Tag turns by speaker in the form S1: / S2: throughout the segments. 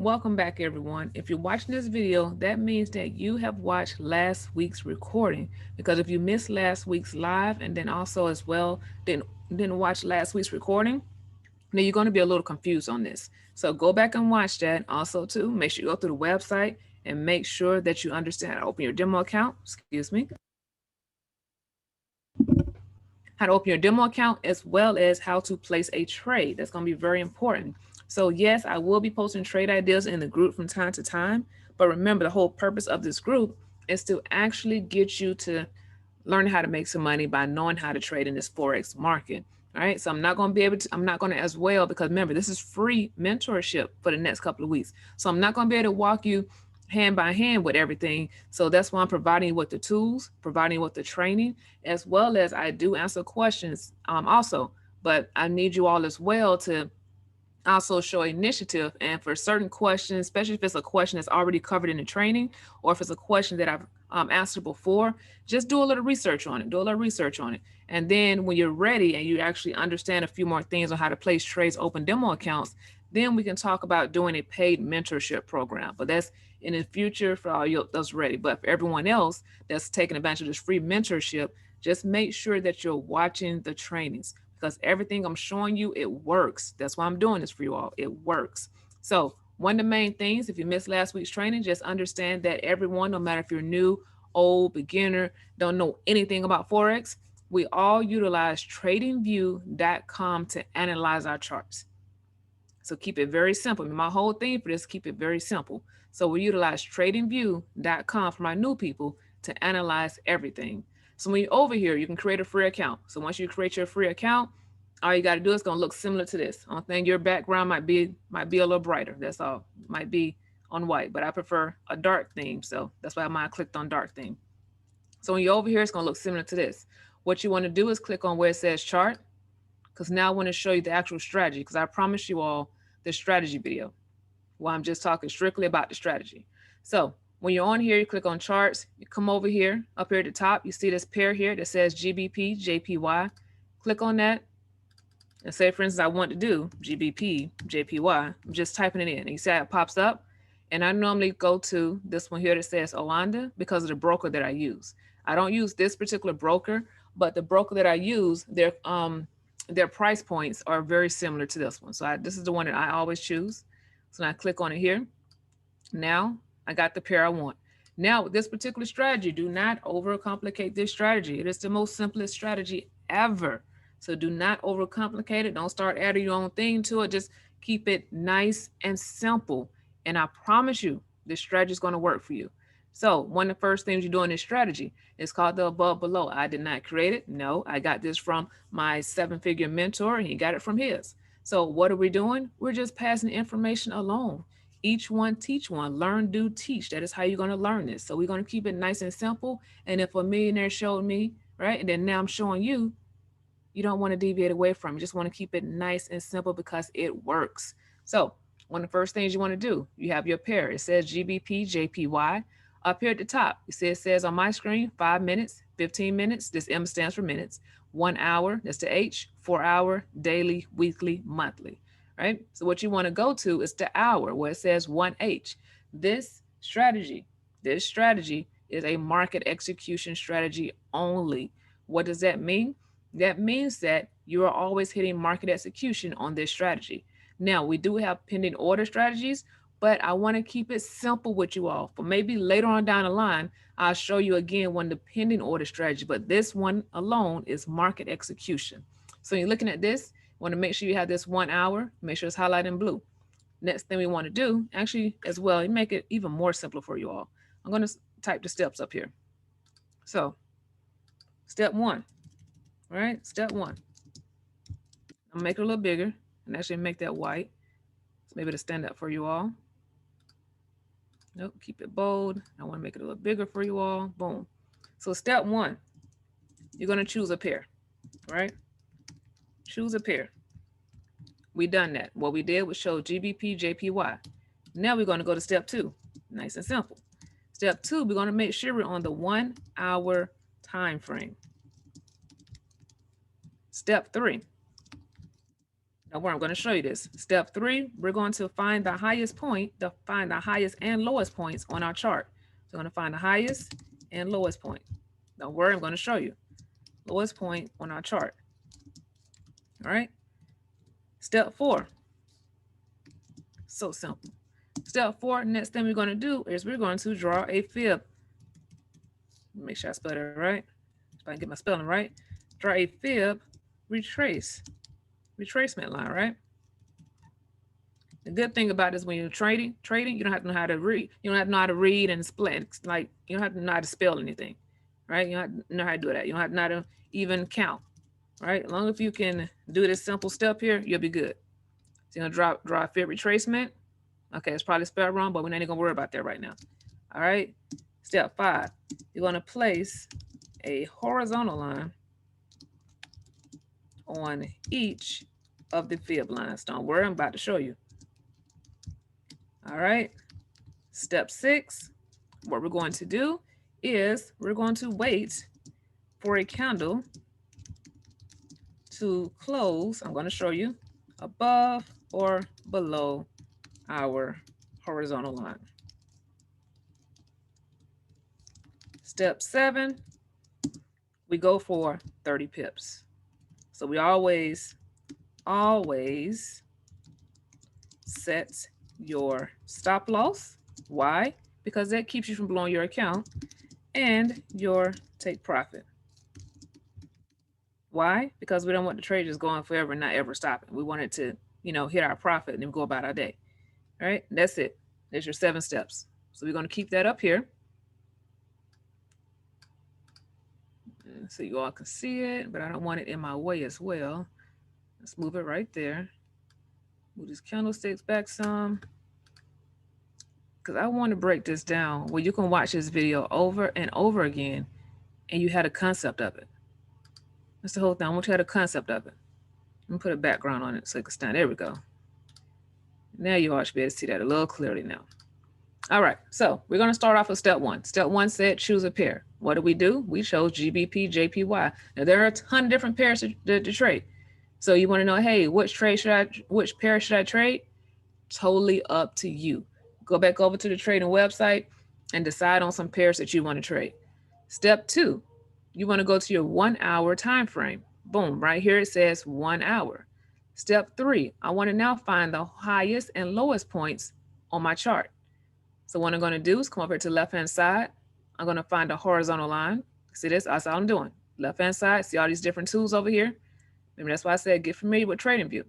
S1: Welcome back, everyone. If you're watching this video, that means that you have watched last week's recording. Because if you missed last week's live and then also as well didn't watch last week's recording, then you're going to be a little confused on this. So go back and watch that. Also, too, make sure you go through the website and make sure that you understand how to open your demo account. Excuse me. How to open your demo account, as well as how to place a trade. That's going to be very important. So yes, I will be posting trade ideas in the group from time to time, but remember, the whole purpose of this group is to actually get you to learn how to make some money by knowing how to trade in this Forex market. All right. So I'm not going to be able to, I'm not going to as well, because remember, this is free mentorship for the next couple of weeks. So I'm not going to be able to walk you hand by hand with everything. So that's why I'm providing you with the tools, providing you with the training, as well as I do answer questions also. But I need you all as well to also show initiative. And for certain questions, especially if it's a question that's already covered in the training, or if it's a question that I've answered before, just do a little research on it. Do a little research on it. And then when you're ready and you actually understand a few more things on how to place trades, open demo accounts, then we can talk about doing a paid mentorship program. But that's in the future for all you that's ready. But for everyone else that's taking advantage of this free mentorship, just make sure that you're watching the trainings, because everything I'm showing you, it works. That's why I'm doing this for you all. It works. So one of the main things, if you missed last week's training, just understand that everyone, no matter if you're new, old, beginner, don't know anything about Forex, we all utilize tradingview.com to analyze our charts. So keep it very simple. My whole thing for this, keep it very simple. So we utilize tradingview.com for my new people to analyze everything. So when you're over here, you can create a free account. So once you create your free account, all you got to do is going to look similar to this. Only thing, your background might be a little brighter. That's all. Might be on white, but I prefer a dark theme. So that's why I clicked on dark theme. So when you're over here, it's going to look similar to this. What you want to do is click on where it says chart, because now I want to show you the actual strategy, because I promise you all the strategy video. Well, I'm just talking strictly about the strategy. So when you're on here, you click on charts, you come over here, up here at the top, you see this pair here that says GBP, JPY. Click on that. And say, for instance, I want to do GBP, JPY. I'm just typing it in. And you see how it pops up? And I normally go to this one here that says Oanda because of the broker that I use. I don't use this particular broker, but the broker that I use, their price points are very similar to this one. So this is the one that I always choose. So now I click on it here. Now I got the pair I want. Now with this particular strategy, do not overcomplicate this strategy. It is the most simplest strategy ever. So do not overcomplicate it. Don't start adding your own thing to it. Just keep it nice and simple. And I promise you, this strategy is going to work for you. So one of the first things you do in this strategy is called the above below. I did not create it. No, I got this from my seven-figure mentor, and he got it from his. So what are we doing? We're just passing information along. Each one teach one, learn, do, teach. That is how you're going to learn this. So we're going to keep it nice and simple. And if a millionaire showed me, right, and then now I'm showing you, you don't want to deviate away from it. You just want to keep it nice and simple because it works. So one of the first things you want to do, you have your pair. It says GBP, JPY. Up here at the top, you see it says on my screen, 5 minutes, 15 minutes. This M stands for minutes. 1 hour, that's the H, 4 hour, daily, weekly, monthly, right? So what you want to go to is the hour where it says 1H. This strategy is a market execution strategy only. What does that mean? That means that you are always hitting market execution on this strategy. Now, we do have pending order strategies, but I want to keep it simple with you all. For maybe later on down the line, I'll show you again one of the pending order strategy, but this one alone is market execution. So you're looking at this, you want to make sure you have this 1 hour, make sure it's highlighted in blue. Next thing we want to do, actually, as well, make it even more simple for you all. I'm going to type the steps up here. So step 1. All right, step 1. I'll make it a little bigger and actually make that white. So maybe to stand up for you all. Nope, keep it bold. I want to make it a little bigger for you all. Boom. So step 1, you're going to choose a pair, right? Choose a pair. We done that. What we did was show GBP, JPY. Now we're going to go to step 2. Nice and simple. Step 2, we're going to make sure we're on the 1 hour time frame. Step 3. Don't worry, I'm going to show you this. Step 3, we're going to find the highest point, find the highest and lowest points on our chart. So I'm going to find the highest and lowest point. Don't worry, I'm going to show you. Lowest point on our chart. All right. Step 4. So simple. Step 4, next thing we're going to do is we're going to draw a fib. Make sure I spell it right. If I can get my spelling right. Draw a fib retracement line, right? The good thing about this, when you're trading, you don't have to know how to read. You don't have to know how to read and split. Like, you don't have to know how to spell anything, right? You don't have to know how to do that. You don't have to know how to even count, right? As long as you can do this simple step here, you'll be good. So you're gonna draw a fib retracement. Okay, it's probably spelled wrong, but we're not even gonna worry about that right now. All right. Step 5, you're gonna place a horizontal line on each of the fib lines. Don't worry, I'm about to show you. All right. Step 6, what we're going to do is we're going to wait for a candle to close. I'm going to show you above or below our horizontal line. Step 7, we go for 30 pips. So we always set your stop loss. Why? Because that keeps you from blowing your account, and your take profit. Why? Because we don't want the trade just going forever and not ever stopping. We want it to, hit our profit and then go about our day. All right, that's it. There's your 7 steps. So we're going to keep that up here so you all can see it, but I don't want it in my way as well. Let's move it right there. Move these candlesticks back some, because I want to break this down where you can watch this video over and over again and you had a concept of it. That's the whole thing. I want you to have a concept of it. I'm gonna put a background on it so you can stand. There we go. Now you all should be able to see that a little clearly now. All right, so we're gonna start off with step 1. Step 1 said choose a pair. What did we do? We chose GBP, JPY. Now there are a ton of different pairs to trade. So you want to know, hey, which pair should I trade? Totally up to you. Go back over to the trading website and decide on some pairs that you want to trade. Step 2, you want to go to your 1 hour time frame. Boom, right here it says 1 hour. Step 3, I want to now find the highest and lowest points on my chart. So what I'm going to do is come over to the left hand side. I'm going to find a horizontal line. See this? That's all I'm doing. Left hand side, see all these different tools over here? Maybe that's why I said get familiar with TradingView.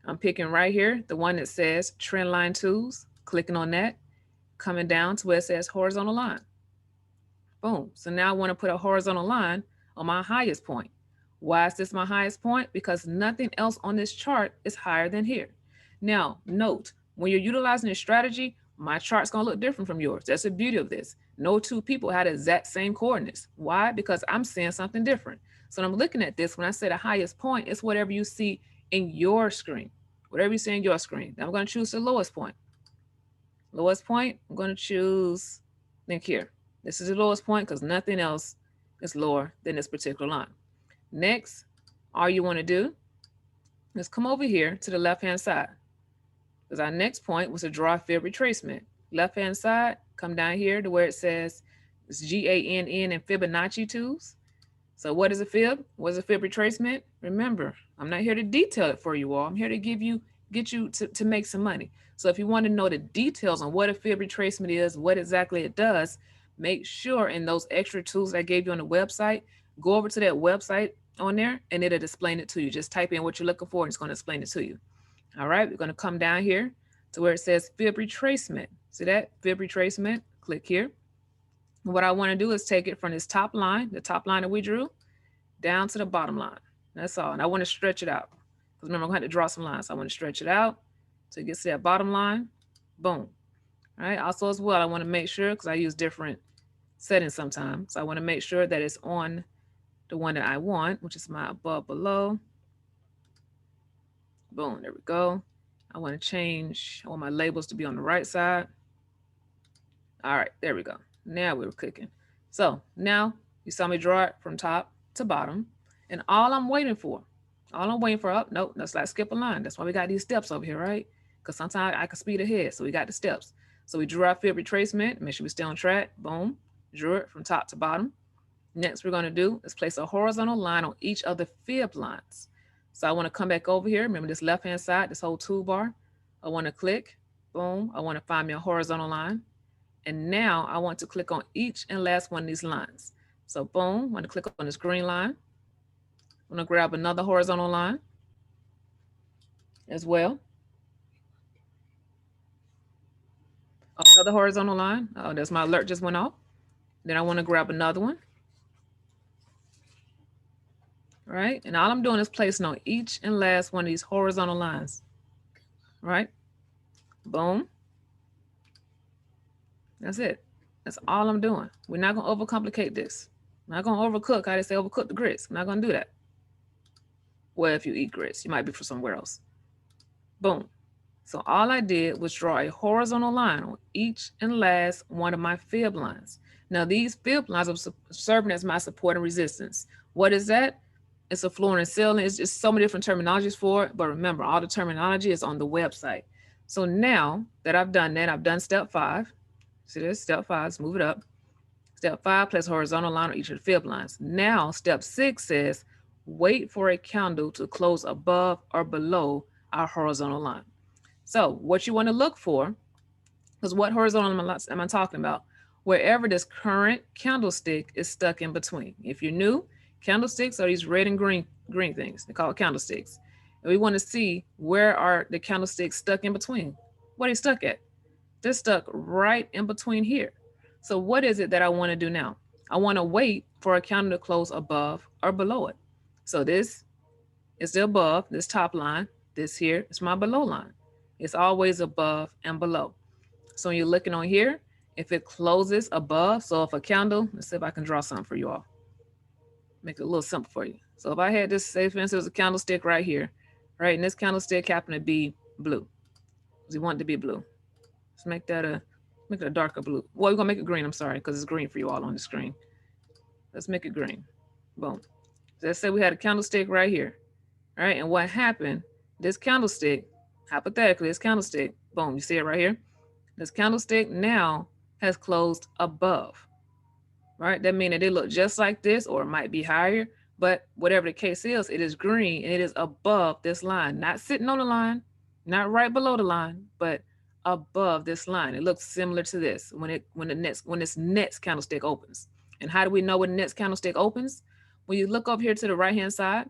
S1: I'm picking right here the one that says trend line tools, clicking on that, coming down to where it says horizontal line. Boom. So now I want to put a horizontal line on my highest point. Why is this my highest point? Because nothing else on this chart is higher than here. Now, note, when you're utilizing this strategy, my chart's going to look different from yours. That's the beauty of this. No two people had the exact same coordinates. Why? Because I'm seeing something different. So when I'm looking at this, when I say the highest point, it's whatever you see in your screen. Whatever you see in your screen. Now I'm going to choose the lowest point. Lowest point, I'm going to choose, think here. This is the lowest point because nothing else is lower than this particular line. Next, all you want to do is come over here to the left-hand side. Because our next point was to draw a fib retracement. Left-hand side, come down here to where it says it's GANN and Fibonacci tools. So what is a fib? What is a fib retracement? Remember, I'm not here to detail it for you all. I'm here to get you to make some money. So if you want to know the details on what a fib retracement is, what exactly it does, make sure in those extra tools I gave you on the website, go over to that website on there and it'll explain it to you. Just type in what you're looking for and it's going to explain it to you. All right, we're going to come down here to where it says fib retracement. See that? Fib retracement. Click here. And what I want to do is take it from this top line, the top line that we drew, down to the bottom line. That's all. And I want to stretch it out. Because remember, I'm going to have to draw some lines. So I want to stretch it out so it gets to that bottom line. Boom. All right. Also as well, I want to make sure, because I use different settings sometimes. So I want to make sure that it's on the one that I want, which is my above below. Boom. There we go. I want to change, I want my labels to be on the right side. All right. There we go. Now we're clicking. So now you saw me draw it from top to bottom. And all I'm waiting for All I'm waiting for up. Nope, let's like skip a line. That's why we got these steps over here, right? Because sometimes I can speed ahead. So we got the steps. So we drew our fib retracement. Make sure we stay on track. Boom. Drew it from top to bottom. Next, we're going to do is place a horizontal line on each of the fib lines. So I want to come back over here. Remember this left-hand side, this whole toolbar. I want to click. Boom. I want to find me a horizontal line. And now I want to click on each and last one of these lines. So boom, I want to click on this green line. I'm going to grab another horizontal line as well. Another horizontal line. Oh, there's my alert just went off. Then I want to grab another one. Right? And all I'm doing is placing on each and last one of these horizontal lines. Right? Boom. That's it. That's all I'm doing. We're not going to overcomplicate this. I'm not going to overcook. How they say overcook the grits. I'm not going to do that. Well, if you eat grits, you might be for somewhere else. Boom. So all I did was draw a horizontal line on each and last one of my fib lines. Now these fib lines are serving as my support and resistance. What is that? It's a floor and ceiling. It's just so many different terminologies for it. But remember, all the terminology is on the website. So now that I've done that, I've done step 5. See this? Step 5, let's move it up. Step 5, place a horizontal line on each of the fib lines. Now step 6 says, wait for a candle to close above or below our horizontal line. So what you want to look for is what horizontal am I talking about? Wherever this current candlestick is stuck in between. If you're new, candlesticks are these red and green things. They're called candlesticks. And we want to see where are the candlesticks stuck in between. What are they stuck at? They're stuck right in between here. So what is it that I want to do now? I want to wait for a candle to close above or below it. So this is the above, this top line. This here is my below line. It's always above and below. So when you're looking on here, if it closes above, so if a candle, let's see if I can draw something for you all. Make it a little simple for you. So if I had this, say for instance, there's a candlestick right here, right? And this candlestick happened to be blue. We want it to be blue. Let's make it a darker blue. Well, we're gonna make it green, I'm sorry, because it's green for you all on the screen. Let's make it green. Boom. So let's say we had a candlestick right here. All right, and what happened, this candlestick, hypothetically, this candlestick, boom, you see it right here? This candlestick now has closed above, right? That means that it look just like this, or it might be higher, but whatever the case is, it is green and it is above this line, not sitting on the line, not right below the line, but above this line. It looks similar to this when this next candlestick opens. And how do we know when the next candlestick opens? When you look up here to the right hand side,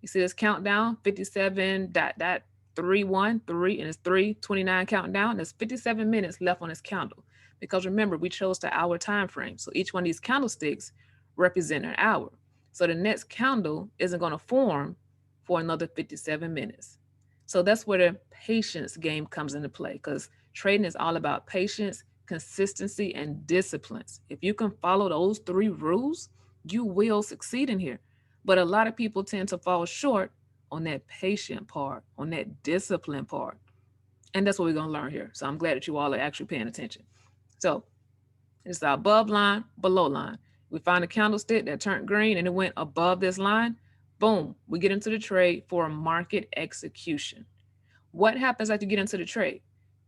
S1: you see this countdown 57.313 and it's 3:29 counting down. There's 57 minutes left on this candle. Because remember, we chose the hour time frame. So each one of these candlesticks represent an hour. So the next candle isn't going to form for another 57 minutes. So that's where the patience game comes into play, because trading is all about patience, consistency, and disciplines. If you can follow those 3 rules, you will succeed in here. But a lot of people tend to fall short on that patient part, on that discipline part. And that's what we're going to learn here. So I'm glad that you all are actually paying attention. So it's the above line, below line. We find a candlestick that turned green and it went above this line. Boom, we get into the trade for market execution. What happens after you get into the trade?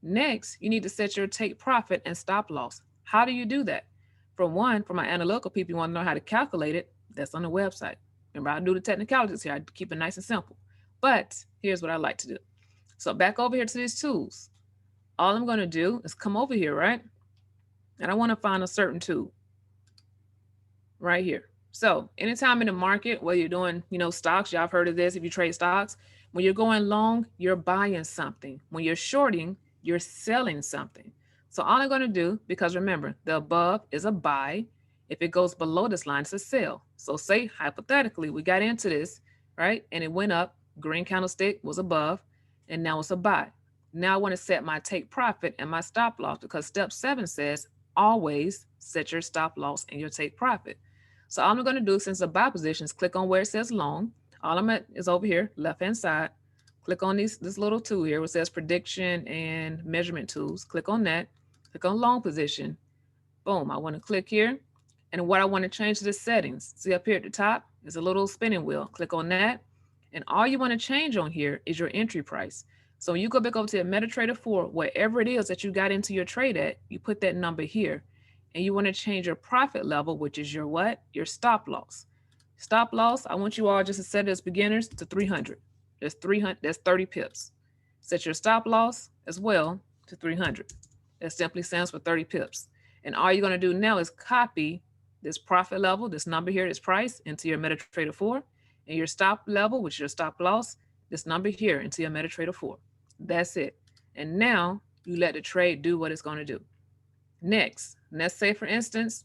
S1: Next, you need to set your take profit and stop loss. How do you do that? For my analytical people, you want to know how to calculate it. That's on the website. Remember, I do the technicalities here. I keep it nice and simple. But here's what I like to do. So back over here to these tools. All I'm going to do is come over here, right? And I want to find a certain tool right here. So anytime in the market, whether you're doing, stocks, y'all have heard of this if you trade stocks, when you're going long, you're buying something. When you're shorting, you're selling something. So all I'm going to do, because remember, the above is a buy. If it goes below this line, it's a sell. So say, hypothetically, we got into this, right? And it went up, green candlestick was above, and now it's a buy. Now I want to set my take profit and my stop loss, because step 7 says always set your stop loss and your take profit. So all I'm going to do, since the buy position, is click on where it says long. All I'm at is over here, left-hand side. Click on this little tool here where it says prediction and measurement tools. Click on that. Click on long position. Boom, I want to click here. And what I want to change to the settings. See up here at the top, there's a little spinning wheel. Click on that. And all you want to change on here is your entry price. So when you go back over to your MetaTrader 4, whatever it is that you got into your trade at, you put that number here. And you want to change your profit level, which is your what? Your stop loss. Stop loss, I want you all just to set it as beginners to 300. That's 300, that's 30 pips. Set your stop loss as well to 300. That simply stands for 30 pips. And all you're going to do now is copy this profit level, this number here, this price, into your MetaTrader 4, and your stop level, which is your stop loss, this number here into your MetaTrader 4. That's it. And now you let the trade do what it's going to do. Next, let's say for instance,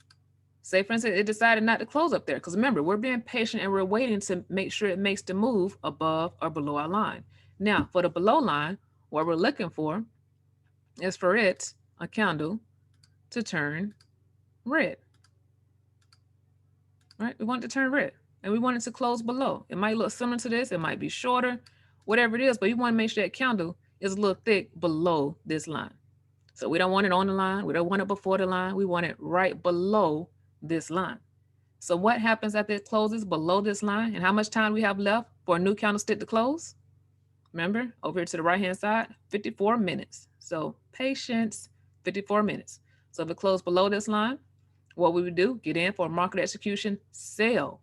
S1: it decided not to close up there. Because remember, we're being patient and we're waiting to make sure it makes the move above or below our line. Now, for the below line, what we're looking for is for it, a candle, to turn red. Right? We want it to turn red. And we want it to close below. It might look similar to this. It might be shorter, whatever it is. But you want to make sure that candle is a little thick below this line. So we don't want it on the line. We don't want it before the line. We want it right below this line. So what happens after it closes below this line? And how much time we have left for a new candlestick to close? Remember, over here to the right-hand side, 54 minutes. So patience, 54 minutes. So if it closed below this line, what we would do, get in for a market execution sell.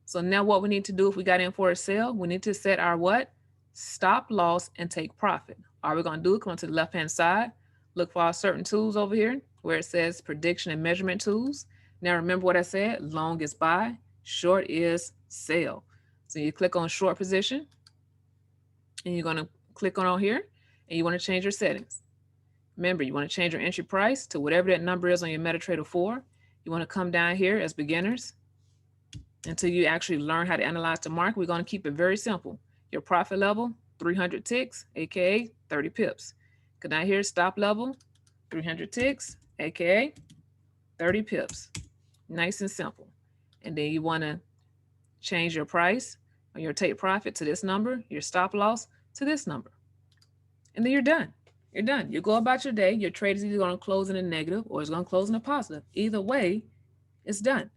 S1: So now what we need to do if we got in for a sell, we need to set our what? Stop loss and take profit. All we're going to do is come to the left-hand side, look for our certain tools over here where it says prediction and measurement tools. Now remember what I said, long is buy, short is sell. So you click on short position and you're going to click on here and you want to change your settings. Remember, you want to change your entry price to whatever that number is on your MetaTrader 4. You want to come down here as beginners until you actually learn how to analyze the market. We're going to keep it very simple. Your profit level, 300 ticks, aka 30 pips. Go down here, stop level, 300 ticks, aka 30 pips. Nice and simple. And then you want to change your price or your take profit to this number, your stop loss to this number. And then you're done. You're done. You go about your day. Your trade is either going to close in a negative or it's going to close in a positive. Either way, it's done.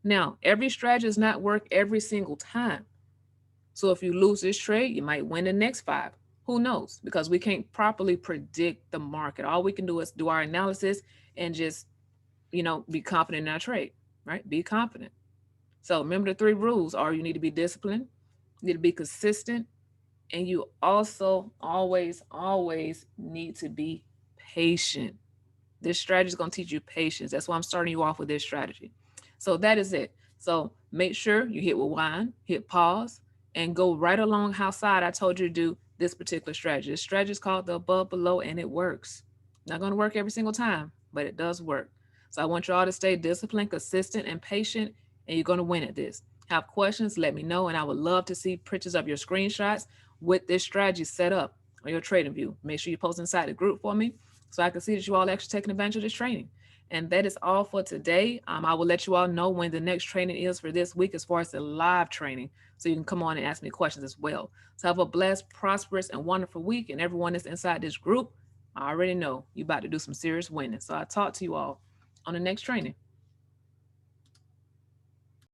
S1: Now, every strategy does not work every single time. So if you lose this trade, you might win the next 5. Who knows? Because we can't properly predict the market. All we can do is do our analysis and just, be confident in our trade, right? Be confident. So remember the 3 rules are you need to be disciplined, you need to be consistent, and you also always need to be patient. This strategy is going to teach you patience. That's why I'm starting you off with this strategy. So that is it. So make sure you hit rewind, hit pause, and go right along how side I told you to do this particular strategy. This strategy is called the above below, and it works. Not going to work every single time, but it does work. So I want you all to stay disciplined, consistent, and patient, and you're going to win at this. Have questions, let me know, and I would love to see pictures of your screenshots with this strategy set up on your trading view. Make sure you post inside the group for me so I can see that you all actually taking advantage of this training. And that is all for today. I will let you all know when the next training is for this week as far as the live training, so you can come on and ask me questions as well. So have a blessed, prosperous, and wonderful week. And everyone that's inside this group, I already know you about to do some serious winning. So I'll talk to you all on the next training.